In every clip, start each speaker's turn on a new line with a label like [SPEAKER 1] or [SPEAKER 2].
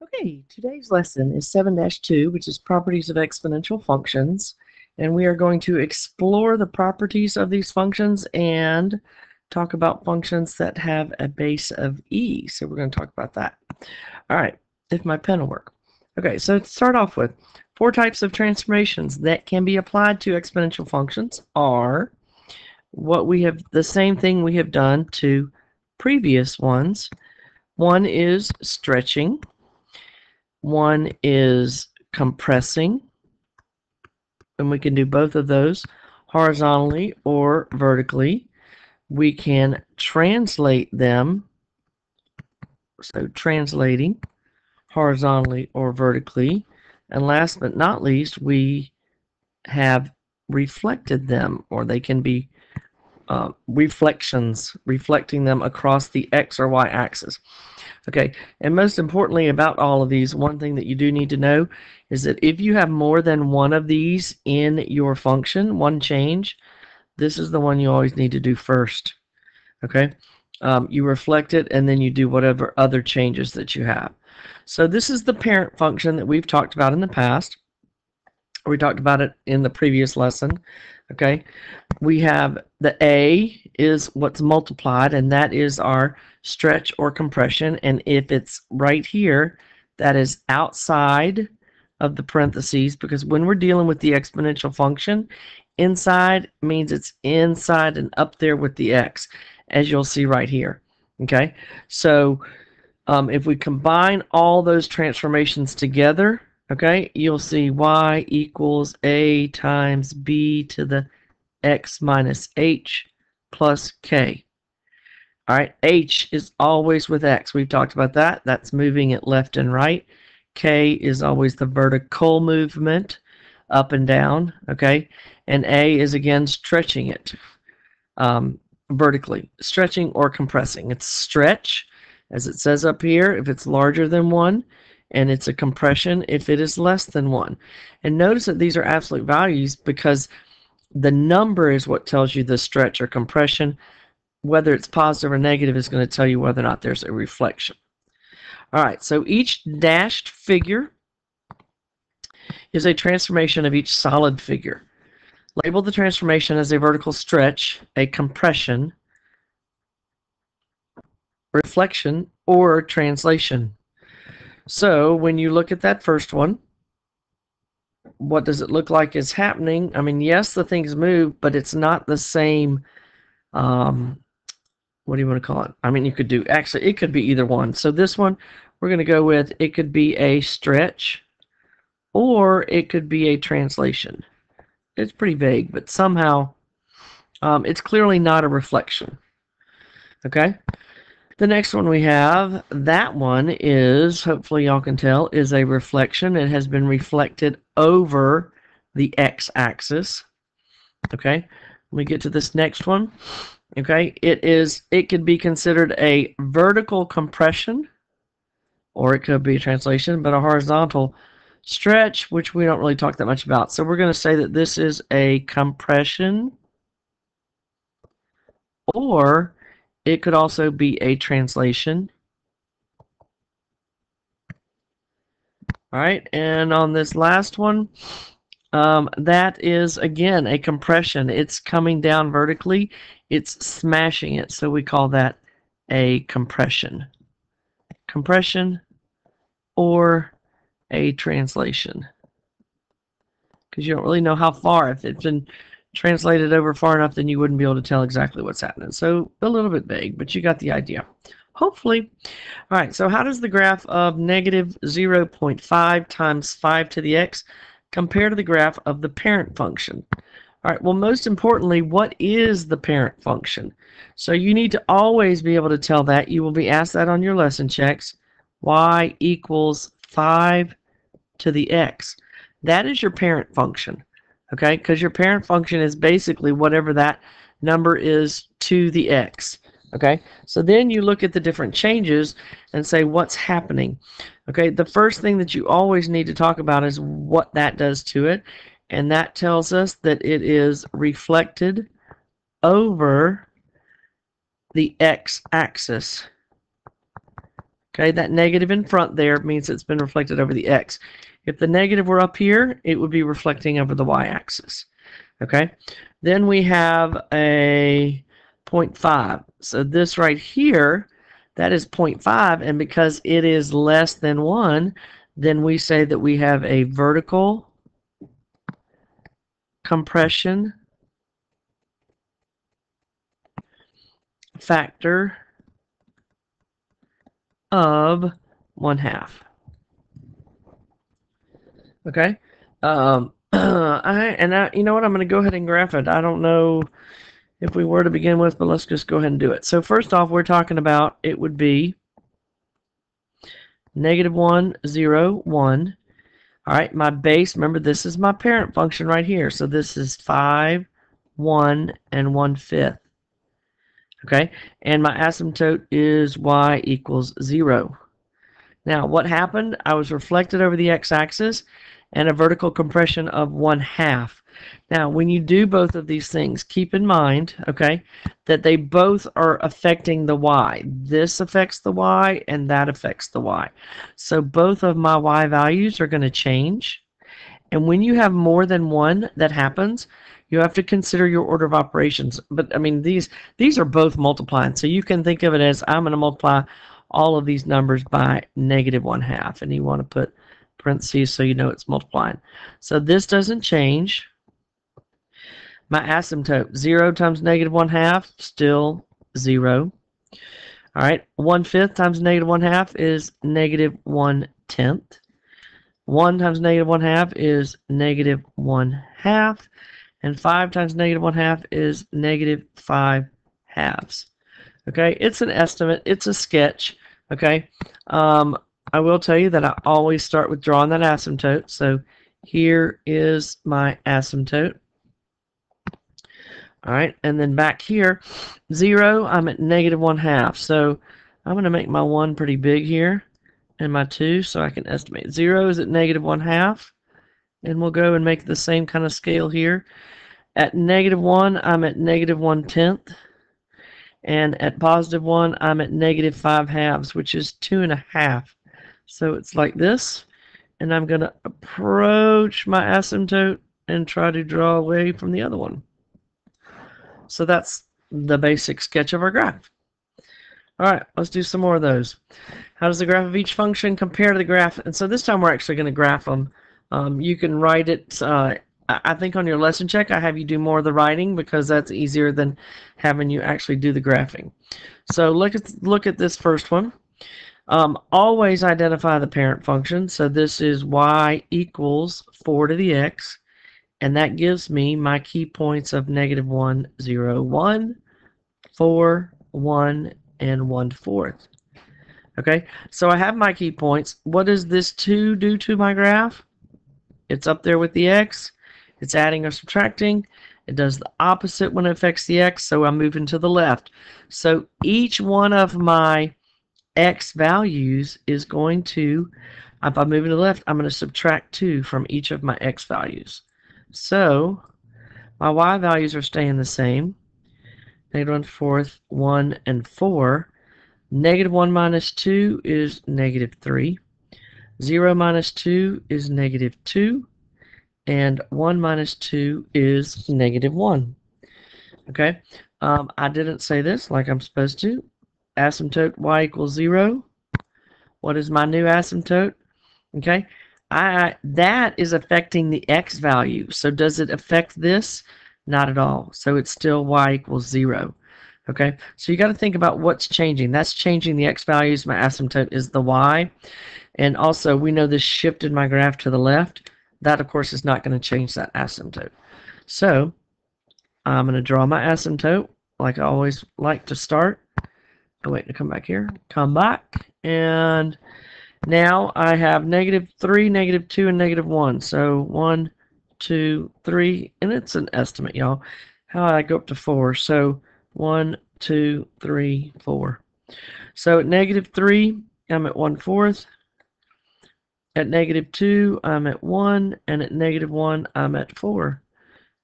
[SPEAKER 1] Okay, today's lesson is 7-2, which is properties of exponential functions. And we are going to explore the properties of these functions and talk about functions that have a base of e. So we're going to talk about that. All right, if my pen will work. Okay, so to start off with, 4 types of transformations that can be applied to exponential functions are the same thing we have done to previous ones. One is stretching. One is compressing, and we can do both of those horizontally or vertically. We can translate them, so translating horizontally or vertically. And last but not least, we have reflected them, or they can be reflections, reflecting them across the x or y axis. Okay, and most importantly about all of these, one thing that you do need to know is that if you have more than one of these in your function, one change, this is the one you always need to do first. Okay, you reflect it and then you do whatever other changes that you have. So this is the parent function that we've talked about in the past. We talked about it in the previous lesson. Okay, we have the a is what's multiplied, and that is our stretch or compression. And if it's right here, that is outside of the parentheses, because when we're dealing with the exponential function, inside means it's inside and up there with the x, as you'll see right here. Okay, so if we combine all those transformations together, okay, you'll see y equals a times b to the x minus h plus k. All right, h is always with x. We've talked about that. That's moving it left and right. K is always the vertical movement, up and down, okay? And a is, again, stretching it vertically, stretching or compressing. It's stretch, as it says up here, if it's larger than 1, and it's a compression if it is less than 1. And notice that these are absolute values because the number is what tells you the stretch or compression. Whether it's positive or negative is going to tell you whether or not there's a reflection. All right, so each dashed figure is a transformation of each solid figure. Label the transformation as a vertical stretch, a compression, reflection, or translation. So when you look at that first one, what does it look like is happening? I mean, yes, the things move, but it's not the same. What do you want to call it? I mean, you could do, actually, it could be either one. So this one, we're going to go with, it could be a stretch, or it could be a translation. It's pretty vague, but somehow it's clearly not a reflection. Okay? The next one we have, that one is, hopefully y'all can tell, is a reflection. It has been reflected over the x-axis. Okay? When we get to this next one, okay, it could be considered a vertical compression, or it could be a translation, but a horizontal stretch, which we don't really talk that much about. So we're going to say that this is a compression, or it could also be a translation. All right, and on this last one, that is, again, a compression. It's coming down vertically. It's smashing it, so we call that a compression. Compression or a translation. Because you don't really know how far. If it's been translated over far enough, then you wouldn't be able to tell exactly what's happening. So a little bit vague, but you got the idea. Hopefully. All right, so how does the graph of negative 0.5 times 5 to the x compare to the graph of the parent function? All right, well, most importantly, what is the parent function? So you need to always be able to tell that. You will be asked that on your lesson checks. Y equals 5 to the x. That is your parent function, okay? Because your parent function is basically whatever that number is to the x. Okay, so then you look at the different changes and say what's happening. Okay, the first thing that you always need to talk about is what that does to it, and that tells us that it is reflected over the x-axis. Okay, that negative in front there means it's been reflected over the x. If the negative were up here, it would be reflecting over the y-axis. Okay, then we have a 0.5. So this right here, that is 0.5, and because it is less than 1, then we say that we have a vertical compression factor of 1/2. Okay. You know what? I'm going to go ahead and graph it. I don't know if we were to begin with, but let's just go ahead and do it. So first off, we're talking about it would be -1, 0, 1. All right, my base, remember this is my parent function right here. So this is 5, 1, and 1/5. Okay, and my asymptote is y equals 0. Now, what happened? I was reflected over the x-axis and a vertical compression of 1/2. Now, when you do both of these things, keep in mind, okay, that they both are affecting the y. This affects the y and that affects the y. So both of my y values are going to change. And when you have more than one that happens, you have to consider your order of operations. But I mean, these are both multiplying. So you can think of it as I'm going to multiply all of these numbers by -1/2. And you want to put parentheses so you know it's multiplying. So this doesn't change. My asymptote, 0 times -1/2, still 0. All right, 1/5 times -1/2 is -1/10. 1 times -1/2 is -1/2. And 5 times -1/2 is -5/2. Okay, it's an estimate, it's a sketch. Okay, I will tell you that I always start with drawing that asymptote. So here is my asymptote. All right, and then back here, 0, I'm at -1/2. So I'm going to make my 1 pretty big here, and my 2, so I can estimate. 0 is at -1/2, and we'll go and make the same kind of scale here. At -1, I'm at -1/10, and at +1, I'm at -5/2, which is 2.5. So it's like this, and I'm going to approach my asymptote and try to draw away from the other one. So that's the basic sketch of our graph. All right, let's do some more of those. How does the graph of each function compare to the graph? And so this time we're actually going to graph them. You can write it. I think on your lesson check, I have you do more of the writing because that's easier than having you actually do the graphing. So look at this first one. Always identify the parent function. So this is y equals 4 to the x. And that gives me my key points of -1, 0, 1, 4, 1, and 1/4. Okay, so I have my key points. What does this 2 do to my graph? It's up there with the x. It's adding or subtracting. It does the opposite when it affects the x, so I'm moving to the left. So each one of my x values is going to, if I'm moving to the left, I'm going to subtract 2 from each of my x values. So my y values are staying the same. -1/4, 1, and 4. -1 minus 2 is -3. 0 minus 2 is -2. And 1 minus 2 is -1. Okay, I didn't say this like I'm supposed to. Asymptote y equals 0. What is my new asymptote? Okay, that is affecting the x value. So does it affect this? Not at all. So it's still y equals 0. Okay, so you got to think about what's changing. That's changing the x values. My asymptote is the y. And also, we know this shifted my graph to the left. That, of course, is not going to change that asymptote. So I'm going to draw my asymptote like I always like to start. Oh, wait, to come back here. Come back. And now I have -3, -2, and -1. So 1, 2, 3. And it's an estimate, y'all. How I go up to 4. So 1, 2, 3, 4. So at -3, I'm at 1/4. At -2, I'm at 1, and at -1, I'm at 4.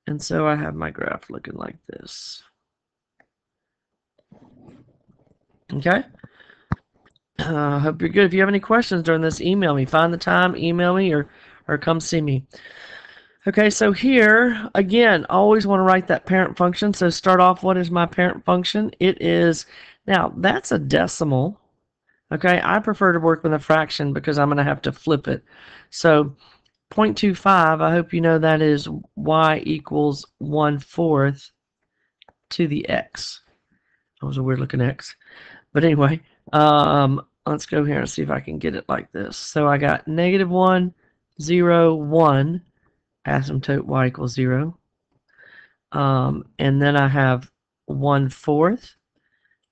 [SPEAKER 1] And so I have my graph looking like this. Okay? Hope you're good. If you have any questions during this, email me. Find the time, email me, or come see me. Okay, so here, again, always want to write that parent function. So start off, what is my parent function? It is, now that's a decimal. Okay, I prefer to work with a fraction because I'm going to have to flip it. So 0.25, I hope you know that is y equals 1/4 to the x. That was a weird looking x. But anyway, let's go here and see if I can get it like this. So I got -1, 0, 1, asymptote y equals 0. And then I have 1/4,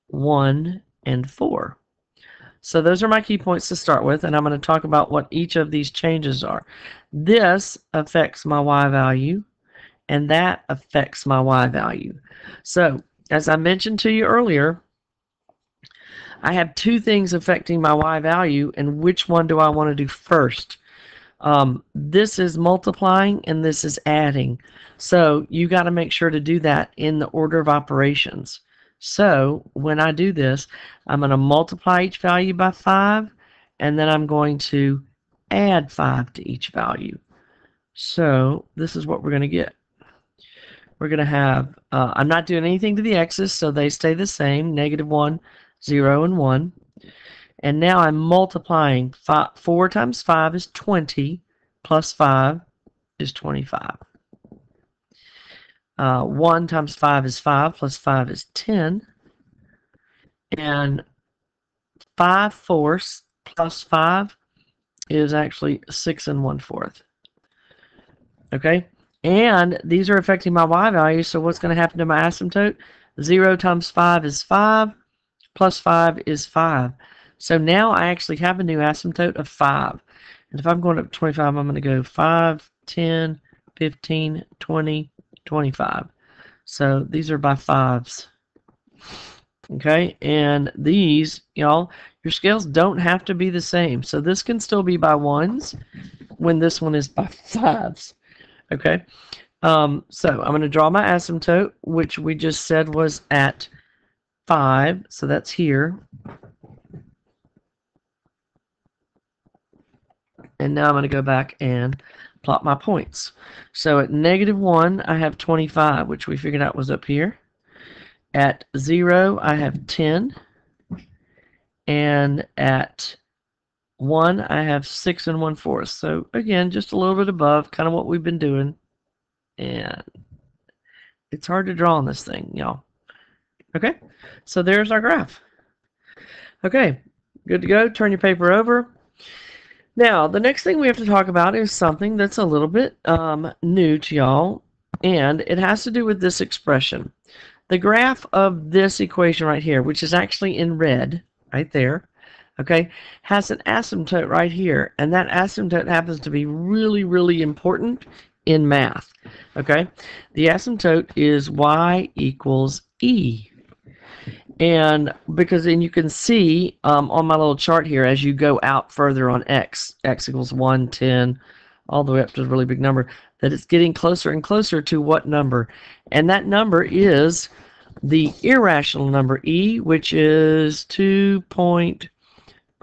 [SPEAKER 1] 1, and 4. So those are my key points to start with, and I'm going to talk about what each of these changes are. This affects my y value, and that affects my y value. So, as I mentioned to you earlier, I have two things affecting my y value, and which one do I want to do first? This is multiplying, and this is adding. So you got to make sure to do that in the order of operations. So when I do this, I'm going to multiply each value by 5, and then I'm going to add 5 to each value. So this is what we're going to get. We're going to have, I'm not doing anything to the x's, so they stay the same, -1, 0, and 1. And now I'm multiplying. 4 times 5 is 20, plus 5 is 25. 1 times 5 is 5, plus 5 is 10. And 5/4 plus 5 is actually 6 1/4. Okay? And these are affecting my y value, so what's going to happen to my asymptote? 0 times 5 is 5, plus 5 is 5. So now I actually have a new asymptote of 5. And if I'm going up to 25, I'm going to go 5, 10, 15, 20, 25. So these are by 5s. Okay, and these, y'all, your scales don't have to be the same. So this can still be by 1s when this one is by 5s. Okay, so I'm going to draw my asymptote, which we just said was at 5. So that's here. And now I'm going to go back and plot my points. So at -1, I have 25, which we figured out was up here. At 0, I have 10. And at 1, I have 6 1/4. So again, just a little bit above, kind of what we've been doing. And it's hard to draw on this thing, y'all. Okay, so there's our graph. Okay, good to go. Turn your paper over. Now, the next thing we have to talk about is something that's a little bit new to y'all, and it has to do with this expression. The graph of this equation right here, which is actually in red, right there, okay, has an asymptote right here, and that asymptote happens to be really, really important in math, okay? The asymptote is y equals e. And because then you can see on my little chart here, as you go out further on x equals 1, 10, all the way up to a really big number, that it's getting closer and closer to what number? And that number is the irrational number e, which is 2.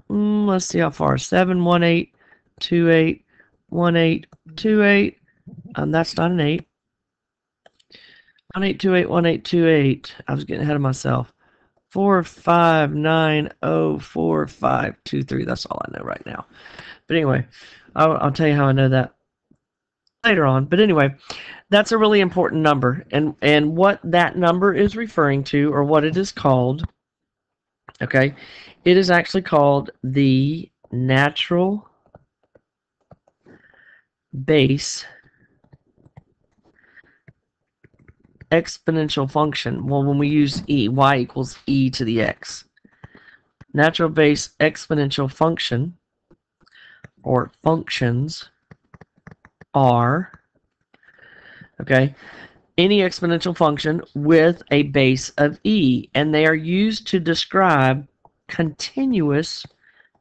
[SPEAKER 1] Let's see how far, 718281828. That's not an 8. 18281828. I was getting ahead of myself. 4590453. That's all I know right now. But anyway, I'll tell you how I know that later on. But anyway, that's a really important number, and what that number is referring to, or what it is called, okay, it is actually called the natural base exponential function. Well, when we use e, y equals e to the x. Natural base exponential function, or functions, are, okay, any exponential function with a base of e, and they are used to describe continuous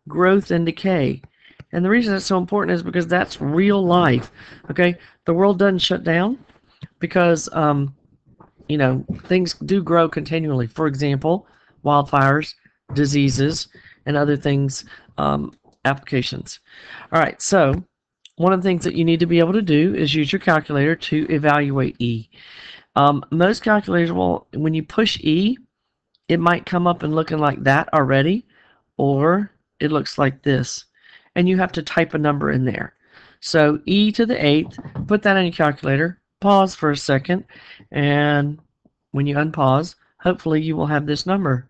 [SPEAKER 1] growth and decay. And the reason that's so important is because that's real life, okay? The world doesn't shut down because you know, things do grow continually. For example, wildfires, diseases, and other things, applications. All right, so one of the things that you need to be able to do is use your calculator to evaluate E. Most calculators will, when you push E, it might come up and looking like that already, or it looks like this, and you have to type a number in there. So E to the 8th, put that in your calculator, pause for a second, and when you unpause, hopefully you will have this number,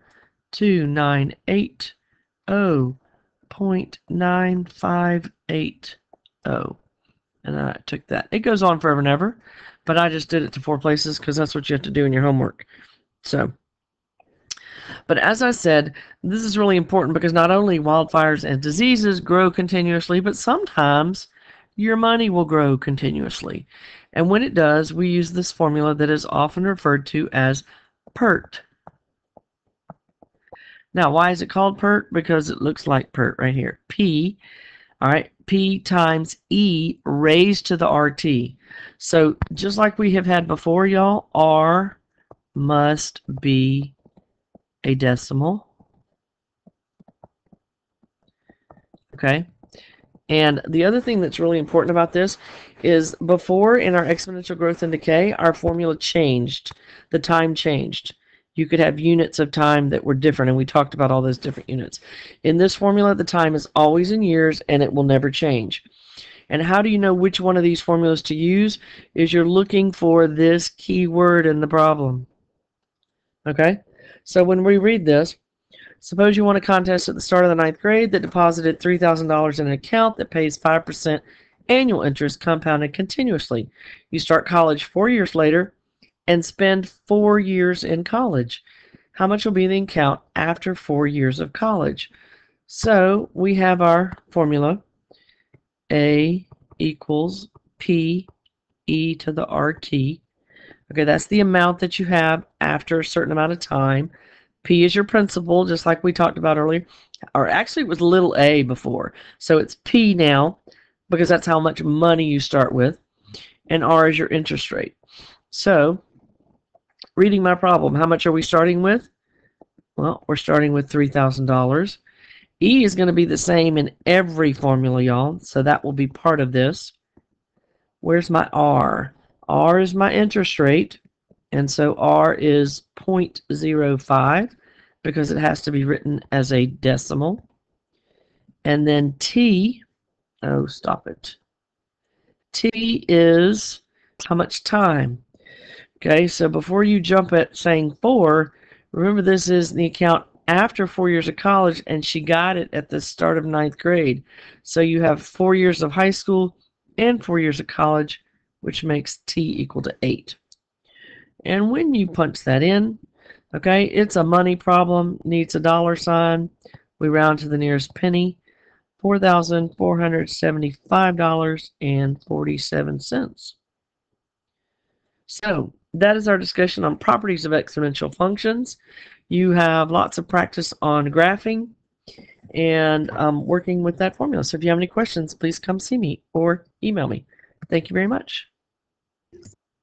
[SPEAKER 1] 2980.958. And I took that. It goes on forever and ever, but I just did it to 4 places because that's what you have to do in your homework. So, but as I said, this is really important because not only wildfires and diseases grow continuously, but sometimes your money will grow continuously. And when it does, we use this formula that is often referred to as PERT. Now, why is it called PERT? Because it looks like PERT right here. P, all right, P times E raised to the RT. So just like we have had before, y'all, R must be a decimal. Okay. And the other thing that's really important about this is before in our exponential growth and decay, our formula changed. The time changed. You could have units of time that were different, and we talked about all those different units. In this formula, the time is always in years, and it will never change. And how do you know which one of these formulas to use? Is you're looking for this key word in the problem. Okay? So when we read this, suppose you won a contest at the start of the 9th grade that deposited $3,000 in an account that pays 5% annual interest compounded continuously. You start college 4 years later and spend 4 years in college. How much will be the account after 4 years of college? So we have our formula. A equals P E to the RT. Okay, that's the amount that you have after a certain amount of time. P is your principal, just like we talked about earlier. Or actually, it was little a before. So it's P now, because that's how much money you start with. And R is your interest rate. So, reading my problem, how much are we starting with? Well, we're starting with $3,000. E is going to be the same in every formula, y'all. So that will be part of this. Where's my R? R is my interest rate. And so R is 0.05 because it has to be written as a decimal. And then T, oh, stop it. T is how much time. Okay, so before you jump at saying 4, remember this is the account after 4 years of college, and she got it at the start of 9th grade. So you have 4 years of high school and 4 years of college, which makes T equal to 8. And when you punch that in, okay, it's a money problem, needs a dollar sign. We round to the nearest penny, $4,475.47. So that is our discussion on properties of exponential functions. You have lots of practice on graphing and working with that formula. So if you have any questions, please come see me or email me. Thank you very much.